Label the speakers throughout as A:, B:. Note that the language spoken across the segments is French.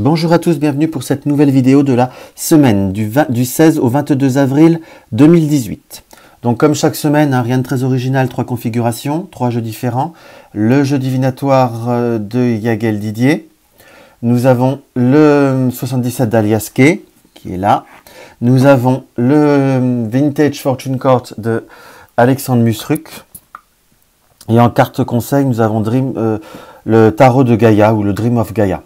A: Bonjour à tous, bienvenue pour cette nouvelle vidéo de la semaine du 16 au 22 avril 2018. Donc comme chaque semaine, rien de très original, 3 configurations, 3 jeux différents. Le jeu divinatoire de Yagel Didier. Nous avons le 77 d'Alias Kay, qui est là. Nous avons le Vintage Fortune Court de Alexandre Musruk. Et en carte conseil, nous avons le Tarot de Gaïa ou le Dream of Gaïa.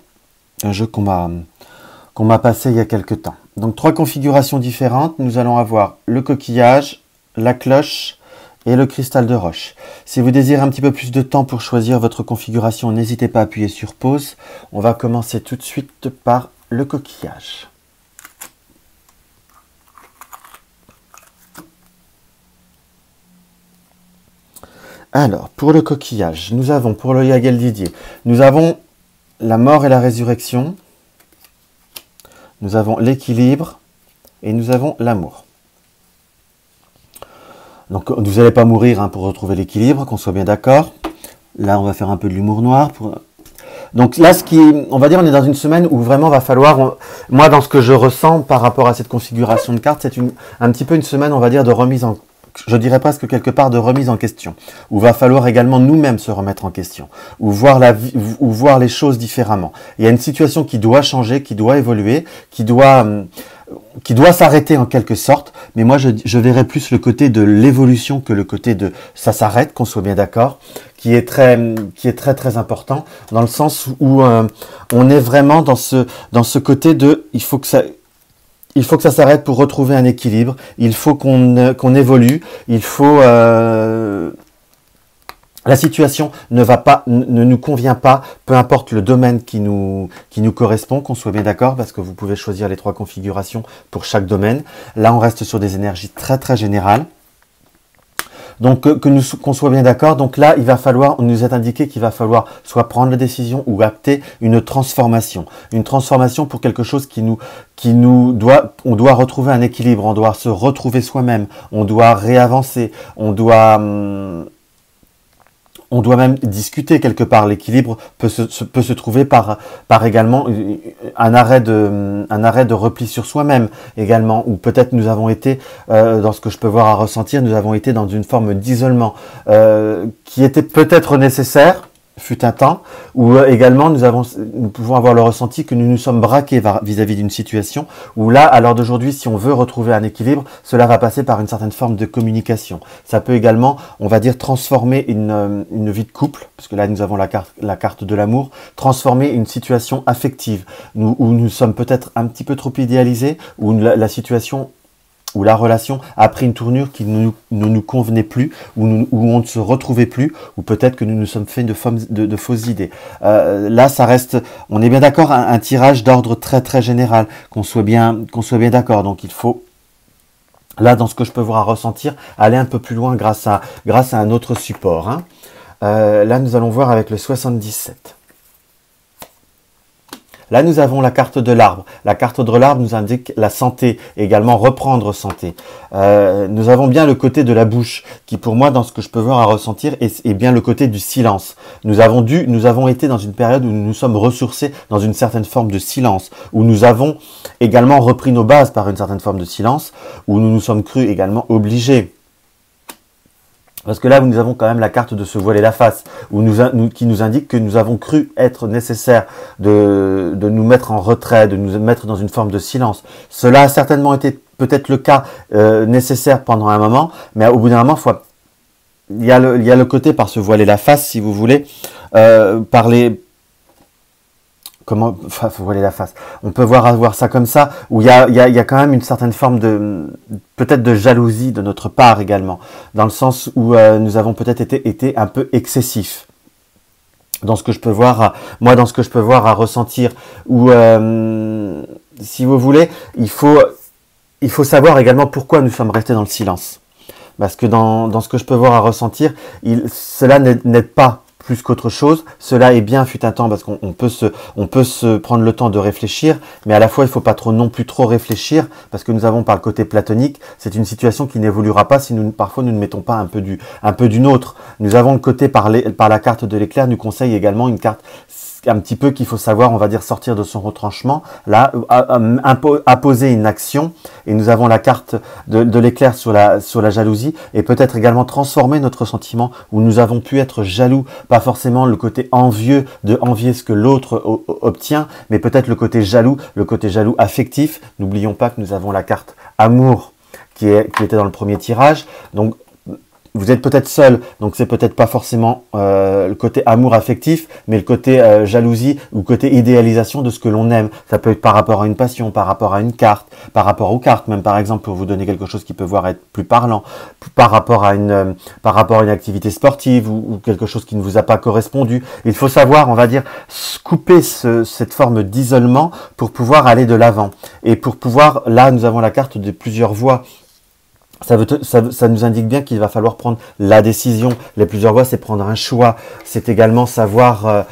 A: Un jeu qu'on m'a passé il y a quelques temps. Donc 3 configurations différentes. Nous allons avoir le coquillage, la cloche et le cristal de roche. Si vous désirez un petit peu plus de temps pour choisir votre configuration, n'hésitez pas à appuyer sur pause. On va commencer tout de suite par le coquillage. Alors, pour le coquillage, nous avons pour le Yagel Didier, nous avons la mort et la résurrection, nous avons l'équilibre et nous avons l'amour. Donc, vous n'allez pas mourir pour retrouver l'équilibre, qu'on soit bien d'accord. Là, on va faire un peu de l'humour noir. Donc là, on va dire, on est dans une semaine où vraiment va falloir, moi, dans ce que je ressens par rapport à cette configuration de cartes, c'est un petit peu une semaine, on va dire, de remise en je dirais presque quelque part de remise en question, où va falloir également nous-mêmes se remettre en question, ou voir la vie, ou voir les choses différemment. Il y a une situation qui doit changer, qui doit évoluer, qui doit s'arrêter en quelque sorte, mais moi je verrais plus le côté de l'évolution que le côté de ça s'arrête, qu'on soit bien d'accord, qui est très important, dans le sens où on est vraiment dans ce côté de il faut que ça s'arrête pour retrouver un équilibre. Il faut qu'on évolue. Il faut la situation ne nous convient pas, peu importe le domaine qui nous correspond, qu'on soit bien d'accord, parce que vous pouvez choisir les 3 configurations pour chaque domaine. Là, on reste sur des énergies très générales. Donc qu'on soit bien d'accord, donc là on nous est indiqué qu'il va falloir soit prendre la décision ou acter une transformation pour quelque chose on doit retrouver un équilibre, on doit se retrouver soi-même, on doit réavancer, on doit même discuter quelque part. L'équilibre peut se trouver par également un arrêt de repli sur soi-même également, ou peut-être nous avons été, dans ce que je peux voir à ressentir, nous avons été dans une forme d'isolement qui était peut-être nécessaire, fut un temps, où également nous pouvons avoir le ressenti que nous nous sommes braqués vis-à-vis d'une situation, où là, à l'heure d'aujourd'hui, si on veut retrouver un équilibre, cela va passer par une certaine forme de communication. Ça peut également, on va dire, transformer une vie de couple, parce que là nous avons la carte de l'amour, transformer une situation affective, où nous sommes peut-être un petit peu trop idéalisés, où la situation où la relation a pris une tournure qui ne nous convenait plus, où on ne se retrouvait plus, ou peut-être que nous nous sommes fait de fausses idées. Là, ça reste, on est bien d'accord, un tirage d'ordre très général, qu'on soit bien d'accord. Donc il faut, là, dans ce que je peux voir à ressentir, aller un peu plus loin grâce à un autre support. Là, nous allons voir avec le 77. Là, nous avons la carte de l'arbre. La carte de l'arbre nous indique la santé, également reprendre santé. Nous avons bien le côté de la bouche, qui pour moi, dans ce que je peux voir à ressentir, est bien le côté du silence. Nous avons été dans une période où nous nous sommes ressourcés dans une certaine forme de silence, où nous avons également repris nos bases par une certaine forme de silence, où nous nous sommes crus également obligés. Parce que là, nous avons quand même la carte de se voiler la face, qui nous indique que nous avons cru être nécessaire de nous mettre en retrait, de nous mettre dans une forme de silence. Cela a certainement été peut-être le cas nécessaire pendant un moment, mais au bout d'un moment, il y a le côté par se voiler la face, si vous voulez, faut voiler la face. On peut avoir ça comme ça, où il y a quand même une certaine forme peut-être de jalousie de notre part également, dans le sens où nous avons peut-être été un peu excessifs. Dans ce que je peux voir, dans ce que je peux voir à ressentir, où, si vous voulez, il faut savoir également pourquoi nous sommes restés dans le silence. Parce que dans ce que je peux voir à ressentir, cela n'aide pas plus qu'autre chose. Cela est bien, fut un temps, parce qu'on peut se prendre le temps de réfléchir, mais à la fois, il ne faut pas non plus trop réfléchir, parce que nous avons par le côté platonique, c'est une situation qui n'évoluera pas si parfois nous ne mettons pas un peu d'une autre. Nous avons le côté par la carte de l'éclair, nous conseille également une carte un petit peu qu'il faut savoir, on va dire, sortir de son retranchement, là, apposer une action, et nous avons la carte de l'éclair sur la jalousie, et peut-être également transformer notre sentiment, où nous avons pu être jaloux, pas forcément le côté envieux, de envier ce que l'autre obtient, mais peut-être le côté jaloux affectif. N'oublions pas que nous avons la carte amour, qui était dans le premier tirage, donc vous êtes peut-être seul, donc c'est peut-être pas forcément le côté amour affectif, mais le côté jalousie ou côté idéalisation de ce que l'on aime. Ça peut être par rapport à une passion, par rapport à une carte, par rapport aux cartes, même par exemple pour vous donner quelque chose qui peut voir être plus parlant, par rapport à une activité sportive ou quelque chose qui ne vous a pas correspondu. Il faut savoir, on va dire, couper cette forme d'isolement pour pouvoir aller de l'avant. Et pour pouvoir, là nous avons la carte de plusieurs voies. Ça nous indique bien qu'il va falloir prendre la décision. Les plusieurs voies, c'est prendre un choix. C'est également savoir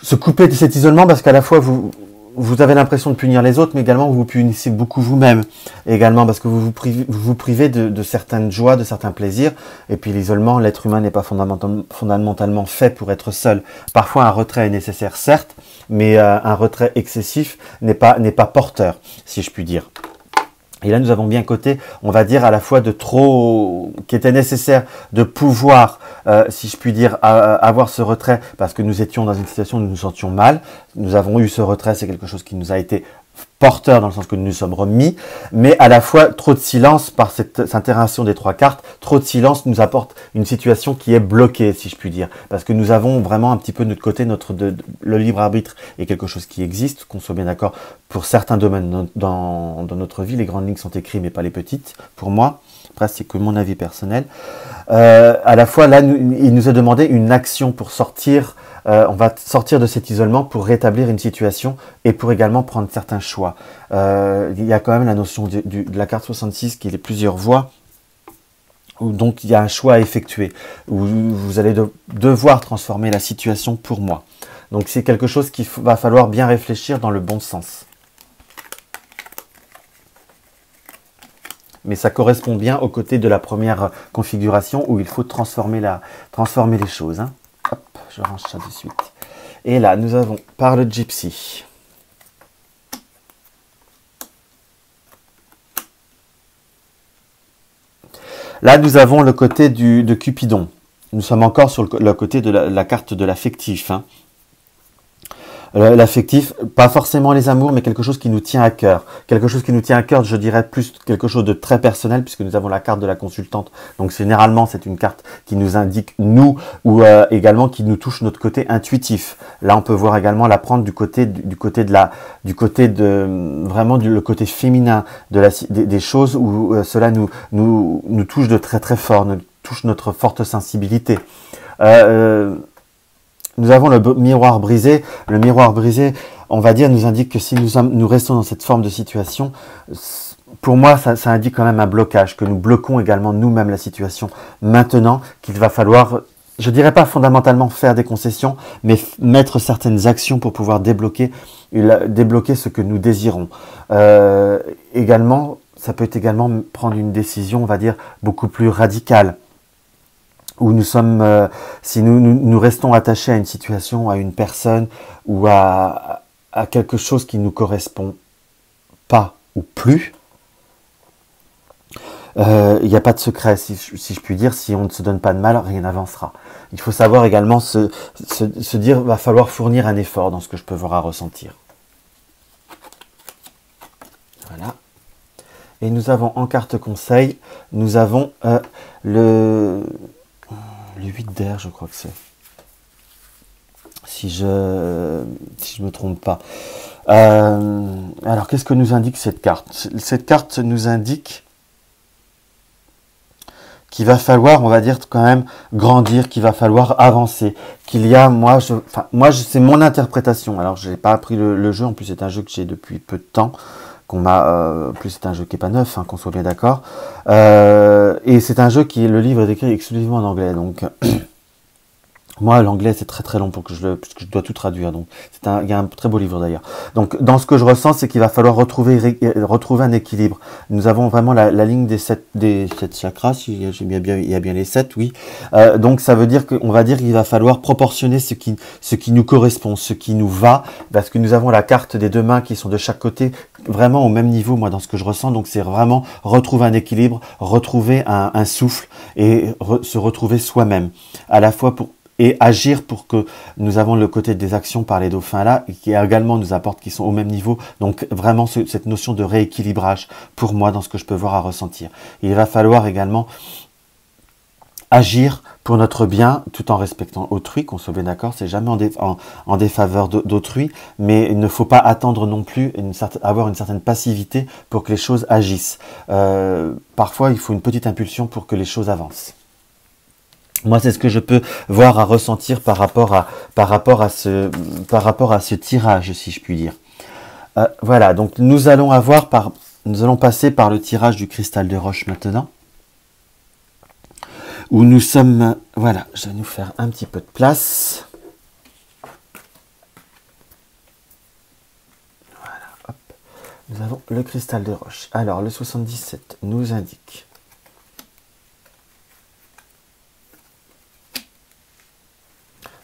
A: se couper de cet isolement parce qu'à la fois, vous avez l'impression de punir les autres, mais également, vous vous punissez beaucoup vous-même. Également parce que vous vous privez de certaines joies, de certains plaisirs. Et puis l'isolement, l'être humain n'est pas fondamentalement fait pour être seul. Parfois, un retrait est nécessaire, certes, mais un retrait excessif n'est pas porteur, si je puis dire. Et là, nous avons bien côté, on va dire, à la fois de trop, qui était nécessaire de pouvoir, si je puis dire, avoir ce retrait, parce que nous étions dans une situation où nous nous sentions mal. Nous avons eu ce retrait, c'est quelque chose qui nous a été porteur dans le sens que nous nous sommes remis, mais à la fois trop de silence par cette interaction des trois cartes, trop de silence nous apporte une situation qui est bloquée, si je puis dire, parce que nous avons vraiment un petit peu de notre côté, le libre arbitre est quelque chose qui existe, qu'on soit bien d'accord, pour certains domaines dans notre vie, les grandes lignes sont écrites mais pas les petites, pour moi, après c'est que mon avis personnel. À la fois là, il nous est demandé une action pour sortir. On va sortir de cet isolement pour rétablir une situation et pour également prendre certains choix. Il y a quand même la notion de la carte 66 qui est les plusieurs voies, où donc il y a un choix à effectuer, où vous allez devoir transformer la situation pour moi. Donc c'est quelque chose qu'il va falloir bien réfléchir dans le bon sens. Mais ça correspond bien aux côtés de la première configuration où il faut transformer les choses. Hein. Hop, je range ça de suite. Et là, nous avons par le Gypsy. Là, nous avons le côté de Cupidon. Nous sommes encore sur le côté de la carte de l'affectif. Hein. L'affectif, pas forcément les amours, mais quelque chose qui nous tient à cœur. Quelque chose qui nous tient à cœur, je dirais plus quelque chose de très personnel, puisque nous avons la carte de la consultante. Donc généralement, c'est une carte qui nous indique nous, ou également qui nous touche notre côté intuitif. Là, on peut voir également la prendre du côté le côté féminin des choses où cela nous touche de très très fort, nous touche notre forte sensibilité. Nous avons le miroir brisé. Le miroir brisé, on va dire, nous indique que si nous restons dans cette forme de situation, pour moi, ça indique quand même un blocage, que nous bloquons également nous-mêmes la situation. Maintenant, qu'il va falloir, je dirais pas fondamentalement faire des concessions, mais mettre certaines actions pour pouvoir débloquer ce que nous désirons. Également, ça peut être également prendre une décision, on va dire, beaucoup plus radicale. Où nous sommes, si nous restons attachés à une situation, à une personne ou à quelque chose qui ne nous correspond pas ou plus, il n'y a pas de secret, si je puis dire. Si on ne se donne pas de mal, rien n'avancera. Il faut savoir également se dire, va falloir fournir un effort dans ce que je peux voir à ressentir. Voilà. Et nous avons en carte conseil, nous avons le 8 d'air, je crois que c'est. Si je me trompe pas. Alors, qu'est-ce que nous indique cette carte? Cette carte nous indique qu'il va falloir, on va dire, quand même grandir, qu'il va falloir avancer. Qu'il y a, c'est mon interprétation. Alors, je n'ai pas appris le jeu. En plus, c'est un jeu que j'ai depuis peu de temps. Plus c'est un jeu qui n'est pas neuf, hein, qu'on soit bien d'accord. Et c'est un jeu le livre est écrit exclusivement en anglais, donc Moi, l'anglais, c'est très très long pour que puisque je dois tout traduire. Donc, il y a un très beau livre d'ailleurs. Donc, dans ce que je ressens, c'est qu'il va falloir retrouver un équilibre. Nous avons vraiment la ligne des sept chakras. Si j'ai bien, il y a bien les 7, oui. Donc, ça veut dire qu'on va dire qu'il va falloir proportionner ce qui nous correspond, ce qui nous va, parce que nous avons la carte des deux mains qui sont de chaque côté, vraiment au même niveau, moi, dans ce que je ressens. Donc, c'est vraiment retrouver un équilibre, retrouver un souffle et se retrouver soi-même, à la fois et agir pour que nous avons le côté des actions par les dauphins là, et qui également nous apportent, qui sont au même niveau. Donc vraiment cette notion de rééquilibrage pour moi dans ce que je peux voir à ressentir. Il va falloir également agir pour notre bien tout en respectant autrui, qu'on soit bien d'accord, c'est jamais en défaveur d'autrui, mais il ne faut pas attendre non plus avoir une certaine passivité pour que les choses agissent. Parfois il faut une petite impulsion pour que les choses avancent. Moi, c'est ce que je peux voir à ressentir par rapport à ce tirage, si je puis dire. Voilà, donc nous allons passer par le tirage du cristal de roche maintenant. Où nous sommes, voilà, je vais nous faire un petit peu de place. Voilà, hop. Nous avons le cristal de roche. Alors, le 77 nous indique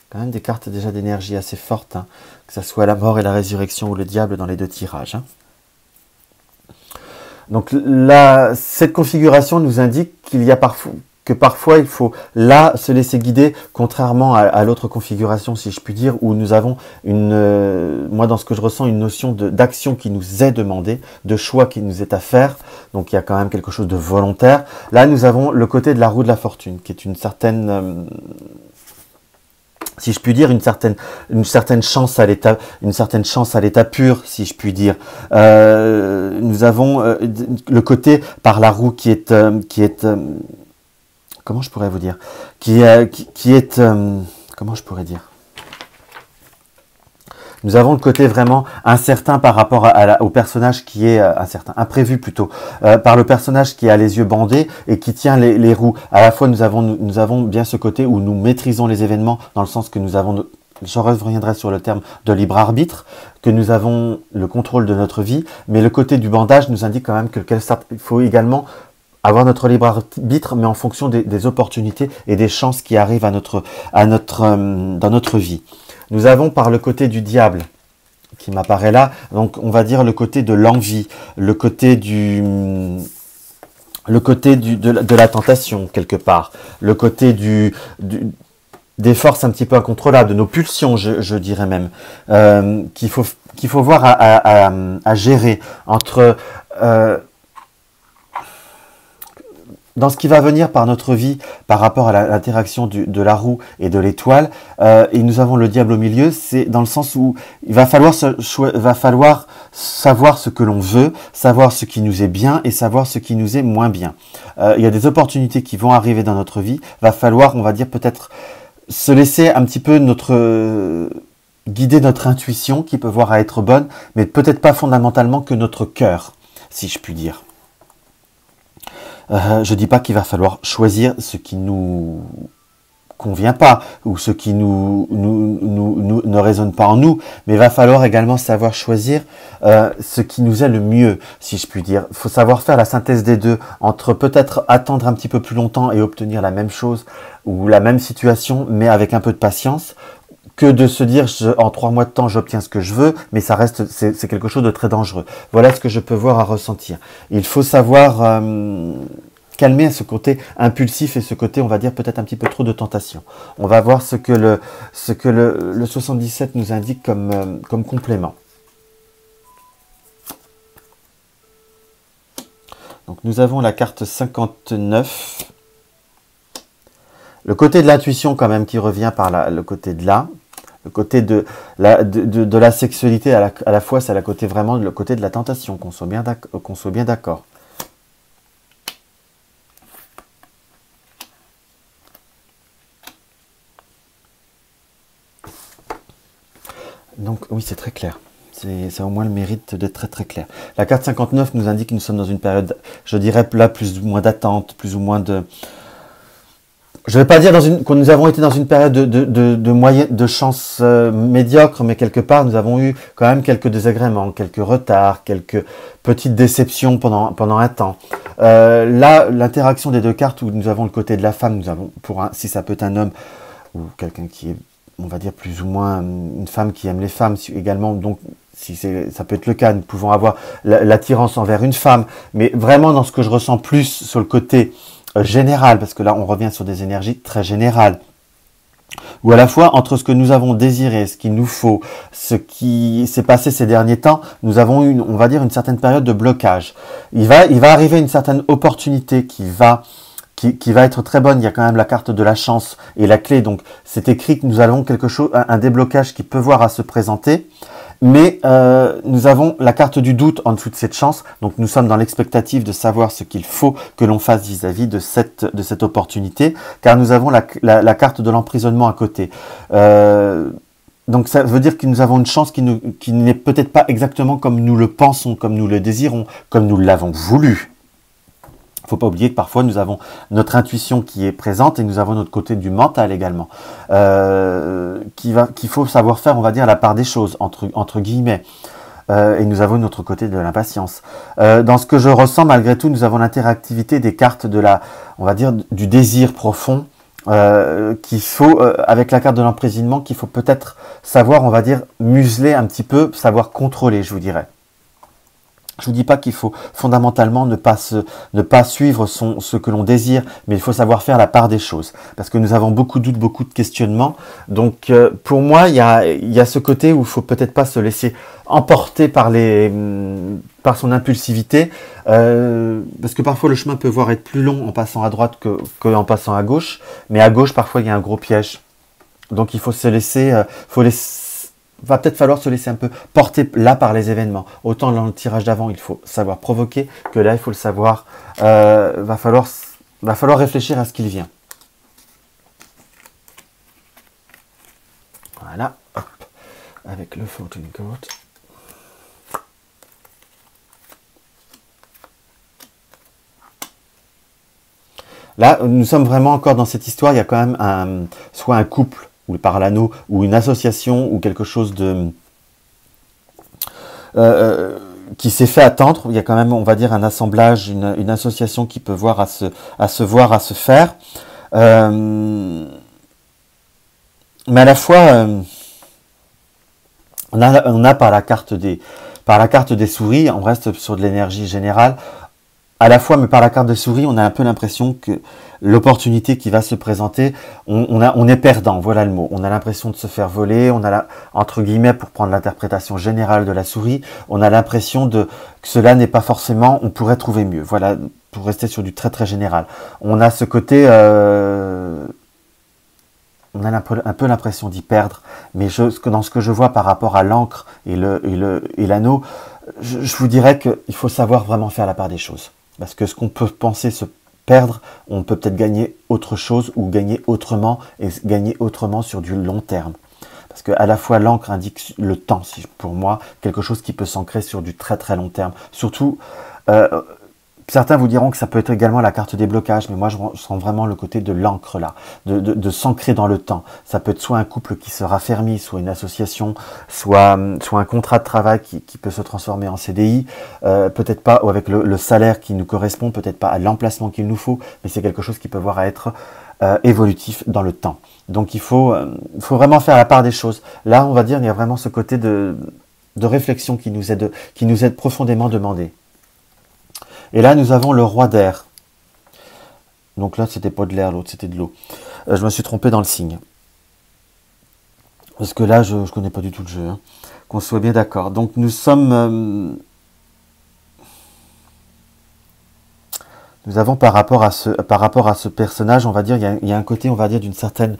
A: quand même des cartes déjà d'énergie assez fortes, hein, que ce soit la mort et la résurrection ou le diable dans les deux tirages. Hein. Donc cette configuration nous indique qu'il y a parfois il faut là se laisser guider, contrairement à l'autre configuration, si je puis dire, où nous avons moi dans ce que je ressens, une notion d'action qui nous est demandée, de choix qui nous est à faire. Donc il y a quand même quelque chose de volontaire. Là nous avons le côté de la roue de la fortune, qui est une certaine si je puis dire, une certaine chance à l'état pur, si je puis dire. Nous avons le côté par la roue qui est comment je pourrais vous dire, comment je pourrais dire. Nous avons le côté vraiment incertain par rapport au personnage qui est imprévu plutôt, par le personnage qui a les yeux bandés et qui tient les roues. À la fois, nous avons bien ce côté où nous maîtrisons les événements, dans le sens que nous avons, je reviendrai sur le terme de libre arbitre, que nous avons le contrôle de notre vie, mais le côté du bandage nous indique quand même qu'il faut également avoir notre libre arbitre, mais en fonction des opportunités et des chances qui arrivent dans notre vie. Nous avons par le côté du diable, qui m'apparaît là, donc on va dire le côté de l'envie, le côté de la tentation quelque part, le côté des forces un petit peu incontrôlables, de nos pulsions, je dirais même, qu'il faut voir à gérer entre dans ce qui va venir par notre vie, par rapport à l'interaction de la roue et de l'étoile, et nous avons le diable au milieu, c'est dans le sens où il va falloir savoir ce que l'on veut, savoir ce qui nous est bien et savoir ce qui nous est moins bien. Il y a des opportunités qui vont arriver dans notre vie, va falloir, on va dire peut-être, se laisser un petit peu guider notre intuition, qui peut voir à être bonne, mais peut-être pas fondamentalement que notre cœur, si je puis dire. Je dis pas qu'il va falloir choisir ce qui nous convient pas ou ce qui ne résonne pas en nous, mais il va falloir également savoir choisir ce qui nous est le mieux, si je puis dire. Il faut savoir faire la synthèse des deux, entre peut-être attendre un petit peu plus longtemps et obtenir la même chose ou la même situation, mais avec un peu de patience, que de se dire en 3 mois de temps j'obtiens ce que je veux, mais ça reste, c'est quelque chose de très dangereux. Voilà ce que je peux voir à ressentir. Il faut savoir calmer ce côté impulsif et ce côté, on va dire, peut-être un petit peu trop de tentation. On va voir ce que le 77 nous indique comme complément. Donc nous avons la carte 59. Le côté de l'intuition quand même qui revient par le côté de là. Le côté de la sexualité, à la fois, c'est vraiment le côté de la tentation, qu'on soit bien d'accord. Donc oui, c'est très clair. Ça a au moins le mérite d'être très très clair. La carte 59 nous indique que nous sommes dans une période, je dirais là, plus ou moins d'attente, plus ou moins je ne vais pas dire que nous avons été dans une période de chance médiocre, mais quelque part, nous avons eu quand même quelques désagréments, quelques retards, quelques petites déceptions pendant un temps. Là, l'interaction des deux cartes, où nous avons le côté de la femme, nous avons, si ça peut être un homme ou quelqu'un qui est, on va dire, plus ou moins une femme qui aime les femmes également, donc si ça peut être le cas, nous pouvons avoir l'attirance envers une femme, mais vraiment dans ce que je ressens plus sur le côté général, parce que là on revient sur des énergies très générales, où à la fois entre ce que nous avons désiré, ce qu'il nous faut, ce qui s'est passé ces derniers temps, nous avons eu, on va dire, une certaine période de blocage. Il va arriver une certaine opportunité qui va être très bonne. Il y a quand même la carte de la chance et la clé, donc c'est écrit que nous avons quelque chose, un déblocage qui peut voir à se présenter. Mais nous avons la carte du doute en dessous de cette chance, donc nous sommes dans l'expectative de savoir ce qu'il faut que l'on fasse vis-à-vis de cette opportunité, car nous avons la carte de l'emprisonnement à côté. Donc ça veut dire que nous avons une chance qui n'est peut-être pas exactement comme nous le pensons, comme nous le désirons, comme nous l'avons voulu. Il ne faut pas oublier que parfois nous avons notre intuition qui est présente et nous avons notre côté du mental également, qu'il faut savoir faire, on va dire, la part des choses, entre guillemets. Et nous avons notre côté de l'impatience. Dans ce que je ressens, malgré tout, nous avons l'interactivité des cartes on va dire, du désir profond, qu'il faut, avec la carte de l'emprisonnement, qu'il faut peut-être savoir, on va dire, museler un petit peu, savoir contrôler, je vous dirais. Je vous dis pas qu'il faut fondamentalement ne pas suivre ce que l'on désire, mais il faut savoir faire la part des choses. Parce que nous avons beaucoup de doutes, beaucoup de questionnements. Donc pour moi, il y a ce côté où il faut peut-être pas se laisser emporter par son impulsivité. Parce que parfois le chemin peut voir être plus long en passant à droite qu'en passant à gauche. Mais à gauche, parfois, il y a un gros piège. Donc il faut se laisser... va peut-être falloir se laisser un peu porter là par les événements. Autant dans le tirage d'avant, il faut savoir provoquer, que là, il faut le savoir, va falloir réfléchir à ce qu'il vient. Voilà, hop, avec le Fortune Court. Là, nous sommes vraiment encore dans cette histoire, il y a quand même soit un couple, ou par l'anneau, ou une association, ou quelque chose qui s'est fait attendre. Il y a quand même, on va dire, un assemblage, une association qui peut voir à se faire. Mais à la fois, on a par la carte des souris, on reste sur de l'énergie générale, à la fois, mais par la carte de souris, on a un peu l'impression que l'opportunité qui va se présenter, on est perdant, voilà le mot. On a l'impression de se faire voler, on a entre guillemets, pour prendre l'interprétation générale de la souris, on a l'impression que cela n'est pas forcément, on pourrait trouver mieux. Voilà, pour rester sur du très très général. On a ce côté, on a un peu l'impression d'y perdre, mais dans ce que je vois par rapport à l'encre et l'anneau, je vous dirais qu'il faut savoir vraiment faire la part des choses. Parce que ce qu'on peut penser se perdre, on peut peut-être gagner autre chose ou gagner autrement et gagner autrement sur du long terme. Parce que à la fois l'encre indique le temps, pour moi, quelque chose qui peut s'ancrer sur du très très long terme. Surtout, certains vous diront que ça peut être également la carte des blocages, mais moi je sens vraiment le côté de l'encre là, de s'ancrer dans le temps. Ça peut être soit un couple qui se raffermit, soit une association, soit un contrat de travail qui peut se transformer en CDI, peut-être pas avec le salaire qui nous correspond, peut-être pas à l'emplacement qu'il nous faut, mais c'est quelque chose qui peut voir à être évolutif dans le temps. Donc il faut vraiment faire la part des choses. Là, on va dire, il y a vraiment ce côté de réflexion qui nous aide profondément demandé. Et là, nous avons le roi d'air. Donc là, c'était pas de l'air, l'autre, c'était de l'eau. Je me suis trompé dans le signe. Parce que là, je ne connais pas du tout le jeu. Hein. Qu'on soit bien d'accord. Donc nous sommes... nous avons par rapport à ce personnage, on va dire, il y a un côté, on va dire, d'une certaine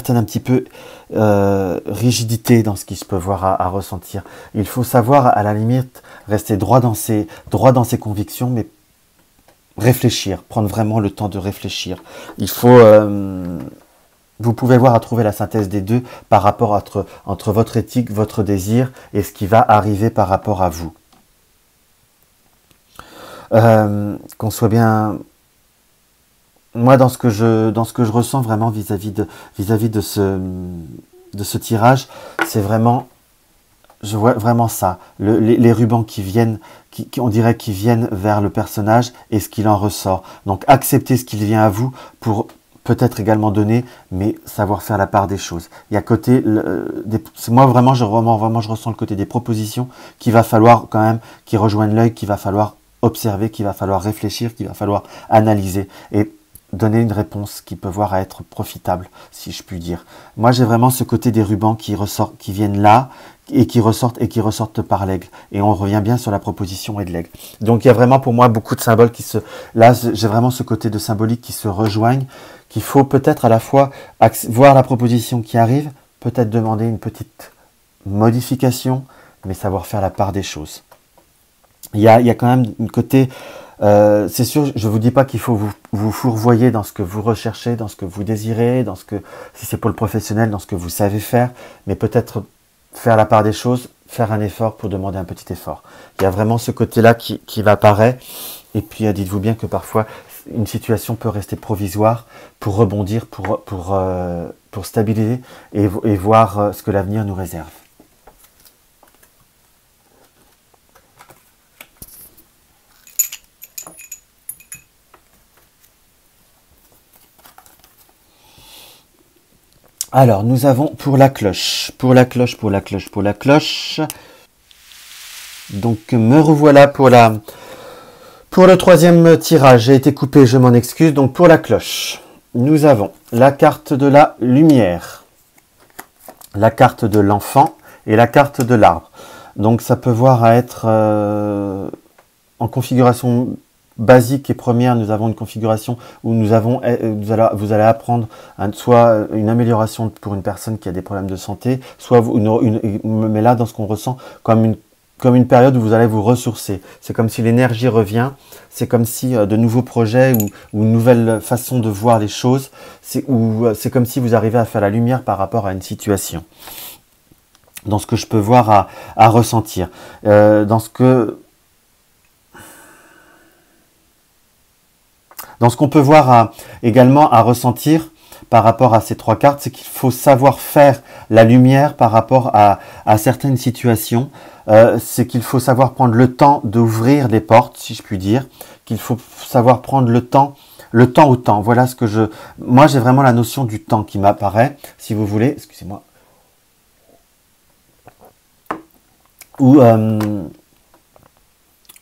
A: un petit peu rigidité dans ce qui se peut voir à ressentir. Il faut savoir, à la limite, rester droit dans ses convictions, mais réfléchir, prendre vraiment le temps de réfléchir. Il faut... vous pouvez voir à trouver la synthèse des deux par rapport entre votre éthique, votre désir et ce qui va arriver par rapport à vous. Qu'on soit bien moi, dans ce que je ressens vraiment vis-à-vis de ce tirage, c'est vraiment, je vois vraiment ça. Les rubans qui viennent, on dirait qu'ils viennent vers le personnage et ce qu'il en ressort. Donc, acceptez ce qu'il vient à vous pour peut-être également donner, mais savoir faire la part des choses. Il y a côté, moi vraiment, je ressens le côté des propositions qu'il va falloir quand même, qui rejoignent l'œil, qu'il va falloir observer, qu'il va falloir réfléchir, qu'il va falloir analyser et donner une réponse qui peut voir à être profitable, si je puis dire. Moi, j'ai vraiment ce côté des rubans qui ressortent, qui viennent là et qui ressortent par l'aigle. Et on revient bien sur la proposition et de l'aigle. Donc, il y a vraiment pour moi beaucoup de symboles qui se... Là, j'ai vraiment ce côté de symbolique qui se rejoignent, qu'il faut peut-être à la fois voir la proposition qui arrive, peut-être demander une petite modification, mais savoir faire la part des choses. Il y a quand même un côté... c'est sûr, je ne vous dis pas qu'il faut vous fourvoyer dans ce que vous recherchez, dans ce que vous désirez, dans ce que, si c'est pour le professionnel, dans ce que vous savez faire, mais peut-être faire la part des choses, faire un effort pour demander un petit effort. Il y a vraiment ce côté-là qui va apparaître. Et puis, dites-vous bien que parfois, une situation peut rester provisoire pour rebondir, pour stabiliser et voir ce que l'avenir nous réserve. Alors, nous avons pour la cloche. Donc, me revoilà pour le troisième tirage. J'ai été coupé, je m'en excuse. Donc, pour la cloche, nous avons la carte de la lumière, la carte de l'enfant et la carte de l'arbre. Donc, ça peut voir à être en configuration basique et première. Nous avons une configuration où vous allez apprendre soit une amélioration pour une personne qui a des problèmes de santé, soit mais là, dans ce qu'on ressent, comme une période où vous allez vous ressourcer. C'est comme si l'énergie revient, c'est comme si de nouveaux projets ou une nouvelle façon de voir les choses, c'est comme si vous arrivez à faire la lumière par rapport à une situation. Dans ce que je peux voir à ressentir. Dans ce qu'on peut voir également à ressentir par rapport à ces trois cartes, c'est qu'il faut savoir faire la lumière par rapport à certaines situations. C'est qu'il faut savoir prendre le temps d'ouvrir des portes, si je puis dire. Qu'il faut savoir prendre le temps au temps. Voilà ce que moi, j'ai vraiment la notion du temps qui m'apparaît, si vous voulez. Excusez-moi. Où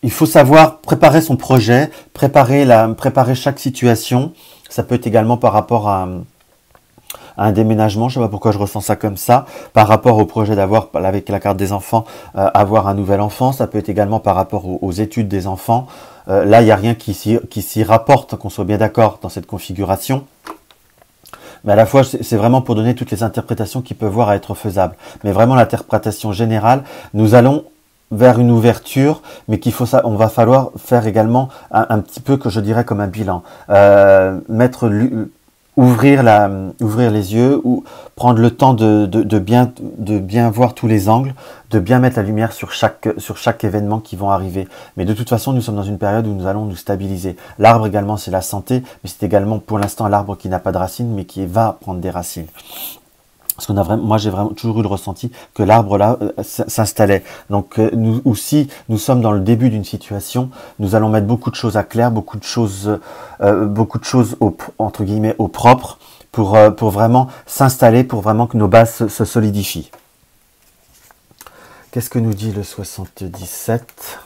A: il faut savoir préparer son projet, préparer chaque situation. Ça peut être également par rapport à un déménagement, je ne sais pas pourquoi je ressens ça comme ça, par rapport au projet d'avoir, avec la carte des enfants, avoir un nouvel enfant. Ça peut être également par rapport aux études des enfants. Là, il n'y a rien qui s'y rapporte, qu'on soit bien d'accord dans cette configuration. Mais à la fois, c'est vraiment pour donner toutes les interprétations qui peuvent voir à être faisables. Mais vraiment, l'interprétation générale, nous allons vers une ouverture, mais on va falloir faire également un petit peu, que je dirais, comme un bilan. Ouvrir les yeux, ou prendre le temps de bien voir tous les angles, de bien mettre la lumière sur chaque événement qui vont arriver. Mais de toute façon, nous sommes dans une période où nous allons nous stabiliser. L'arbre également, c'est la santé, mais c'est également pour l'instant l'arbre qui n'a pas de racines, mais qui va prendre des racines. Parce moi, j'ai vraiment toujours eu le ressenti que l'arbre là s'installait. Donc, nous sommes dans le début d'une situation. Nous allons mettre beaucoup de choses à clair, beaucoup de choses entre guillemets au propre, pour vraiment s'installer, pour vraiment que nos bases se solidifient. Qu'est-ce que nous dit le 77 ?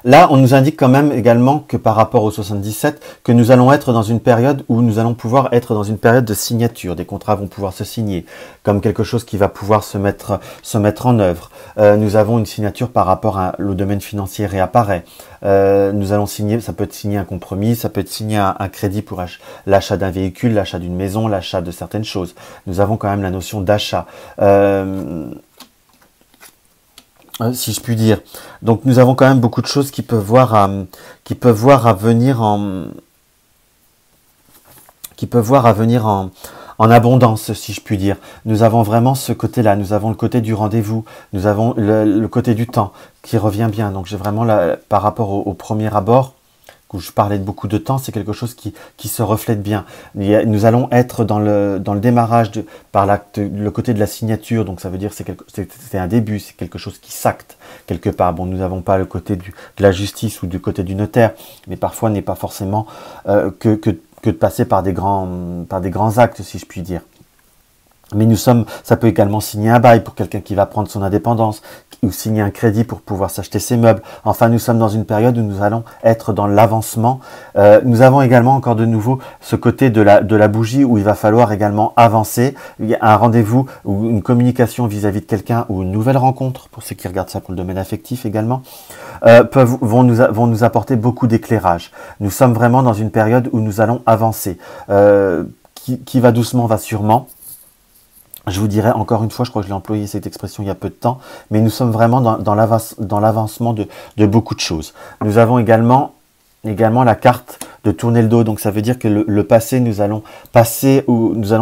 A: Là, on nous indique quand même également que par rapport au 77, que nous allons être dans une période où nous allons pouvoir être dans une période de signature. Des contrats vont pouvoir se signer, comme quelque chose qui va pouvoir se mettre en œuvre. Nous avons une signature par rapport au domaine financier réapparaît. Nous allons signer, ça peut être signer un compromis, ça peut être signer un crédit pour l'achat d'un véhicule, l'achat d'une maison, l'achat de certaines choses. Nous avons quand même la notion d'achat. si je puis dire. Donc nous avons quand même beaucoup de choses qui peuvent voir à venir en abondance, si je puis dire. Nous avons vraiment ce côté-là, nous avons le côté du rendez-vous, nous avons le côté du temps qui revient bien. Donc j'ai vraiment, par rapport au premier abord, où je parlais de beaucoup de temps, c'est quelque chose qui se reflète bien. Nous allons être dans le démarrage par le côté de la signature, donc ça veut dire c'est un début, c'est quelque chose qui s'acte quelque part. Bon, nous n'avons pas le côté de la justice ou du côté du notaire, mais parfois n'est pas forcément que de passer par des grands actes, si je puis dire. Mais ça peut également signer un bail pour quelqu'un qui va prendre son indépendance, ou signer un crédit pour pouvoir s'acheter ses meubles. Enfin, nous sommes dans une période où nous allons être dans l'avancement. Nous avons également encore de nouveau ce côté de la bougie où il va falloir également avancer. Il y a un rendez-vous ou une communication vis-à-vis de quelqu'un ou une nouvelle rencontre, pour ceux qui regardent ça pour le domaine affectif également, vont nous apporter beaucoup d'éclairage. Nous sommes vraiment dans une période où nous allons avancer. Qui va doucement, va sûrement. Je vous dirais encore une fois, je crois que je l'ai employé cette expression il y a peu de temps, mais nous sommes vraiment dans l'avancement de beaucoup de choses. Nous avons également la carte de tourner le dos, donc ça veut dire que le passé, nous allons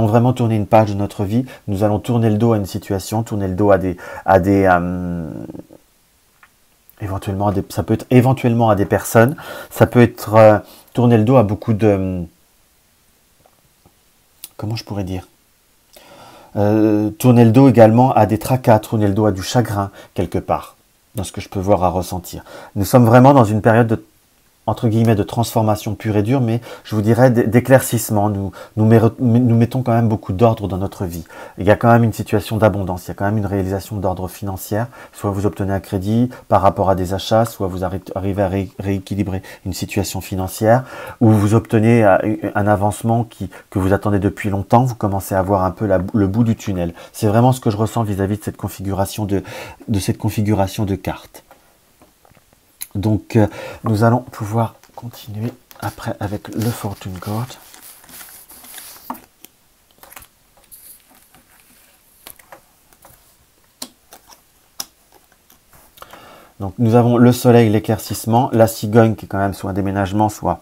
A: vraiment tourner une page de notre vie, nous allons tourner le dos à une situation, tourner le dos ça peut être éventuellement à des personnes, ça peut être tourner le dos à beaucoup de... Comment je pourrais dire ? Tourner le dos également à des tracas, tourner le dos à du chagrin, quelque part, dans ce que je peux voir à ressentir. Nous sommes vraiment dans une période entre guillemets, de transformation pure et dure, mais je vous dirais d'éclaircissement. Nous mettons quand même beaucoup d'ordre dans notre vie. Il y a quand même une situation d'abondance, il y a quand même une réalisation d'ordre financier. Soit vous obtenez un crédit par rapport à des achats, soit vous arrivez à rééquilibrer une situation financière, ou vous obtenez un avancement que vous attendez depuis longtemps, vous commencez à voir un peu le bout du tunnel. C'est vraiment ce que je ressens vis-à-vis de cette configuration de cartes. Donc, nous allons pouvoir continuer après avec le Fortune Card. Donc, nous avons le soleil, l'éclaircissement, la cigogne qui est quand même soit un déménagement, soit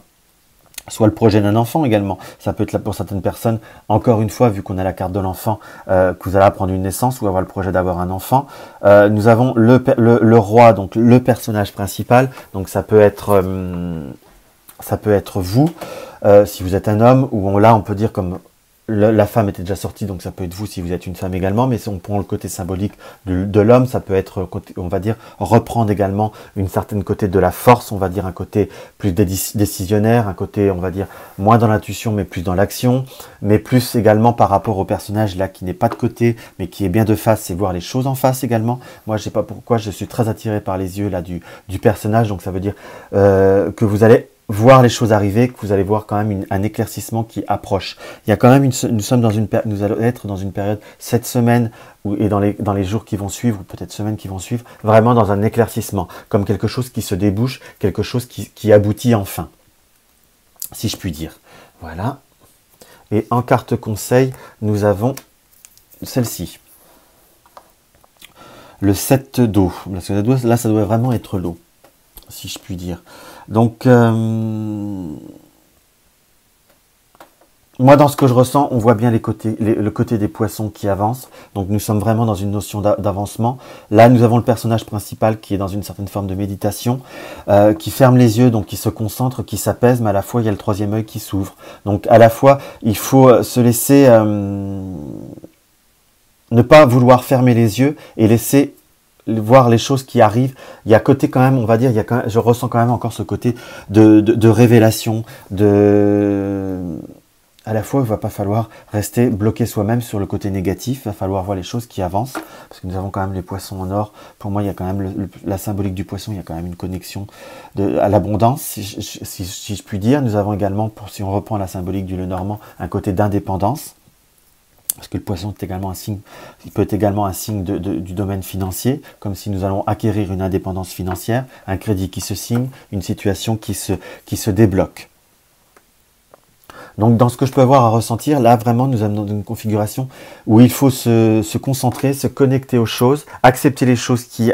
A: le projet d'un enfant également. Ça peut être là pour certaines personnes, encore une fois, vu qu'on a la carte de l'enfant, que vous allez apprendre une naissance ou avoir le projet d'avoir un enfant. Nous avons le roi, donc le personnage principal. Donc ça peut être vous, si vous êtes un homme, ou là on peut dire comme la femme était déjà sortie, donc ça peut être vous si vous êtes une femme également, mais si on prend le côté symbolique de l'homme, ça peut être, on va dire, reprendre également une certaine côté de la force, on va dire un côté plus décisionnaire, un côté, on va dire, moins dans l'intuition, mais plus dans l'action, mais plus également par rapport au personnage là qui n'est pas de côté, mais qui est bien de face, c'est voir les choses en face également. Moi, je sais pas pourquoi, je suis très attiré par les yeux là du personnage, donc ça veut dire que vous allez voir les choses arriver, que vous allez voir quand même un éclaircissement qui approche. Il y a quand même nous allons être dans une période, cette semaine, et dans les jours qui vont suivre, ou peut-être semaines qui vont suivre, vraiment dans un éclaircissement, comme quelque chose qui se débouche, quelque chose qui aboutit enfin, si je puis dire. Voilà. Et en carte conseil, nous avons celle-ci. Le 7 d'eau. Là, ça doit vraiment être l'eau, si je puis dire. Donc, moi, dans ce que je ressens, on voit bien le côté des poissons qui avancent. Donc, nous sommes vraiment dans une notion d'avancement. Là, nous avons le personnage principal qui est dans une certaine forme de méditation, qui ferme les yeux, donc qui se concentre, qui s'apaise, mais à la fois, il y a le troisième œil qui s'ouvre. Donc, à la fois, il faut se laisser... ne pas vouloir fermer les yeux et laisser voir les choses qui arrivent. Il y a côté quand même, on va dire, je ressens quand même encore ce côté de révélation, à la fois, il ne va pas falloir rester bloqué soi-même sur le côté négatif, il va falloir voir les choses qui avancent, parce que nous avons quand même les poissons en or. Pour moi, il y a quand même la symbolique du poisson, il y a quand même une connexion à l'abondance, si je puis dire. Nous avons également, si on reprend la symbolique du Lenormand, un côté d'indépendance. Parce que le poisson est également un signe, il peut être également un signe du domaine financier, comme si nous allons acquérir une indépendance financière, un crédit qui se signe, une situation qui se débloque. Donc dans ce que je peux avoir à ressentir, là vraiment nous sommes dans une configuration où il faut se concentrer, se connecter aux choses, accepter les choses qui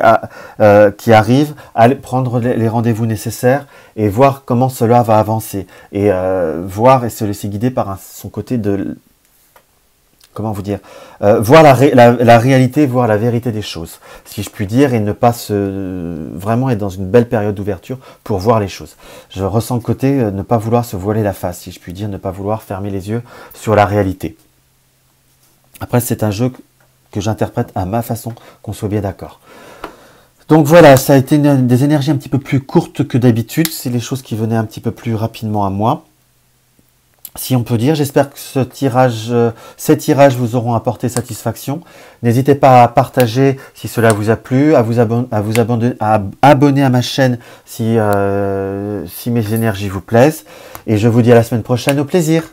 A: arrivent, aller prendre les rendez-vous nécessaires et voir comment cela va avancer. Et voir et se laisser guider par son côté de... Comment vous dire, voir la réalité, voir la vérité des choses, si je puis dire, et ne pas vraiment être dans une belle période d'ouverture pour voir les choses. Je ressens le côté ne pas vouloir se voiler la face, si je puis dire, ne pas vouloir fermer les yeux sur la réalité. Après, c'est un jeu que j'interprète à ma façon, qu'on soit bien d'accord. Donc voilà, ça a été des énergies un petit peu plus courtes que d'habitude, c'est les choses qui venaient un petit peu plus rapidement à moi. Si on peut dire, j'espère que ces tirages vous auront apporté satisfaction. N'hésitez pas à partager si cela vous a plu, à vous abonner à ma chaîne si mes énergies vous plaisent. Et je vous dis à la semaine prochaine, au plaisir.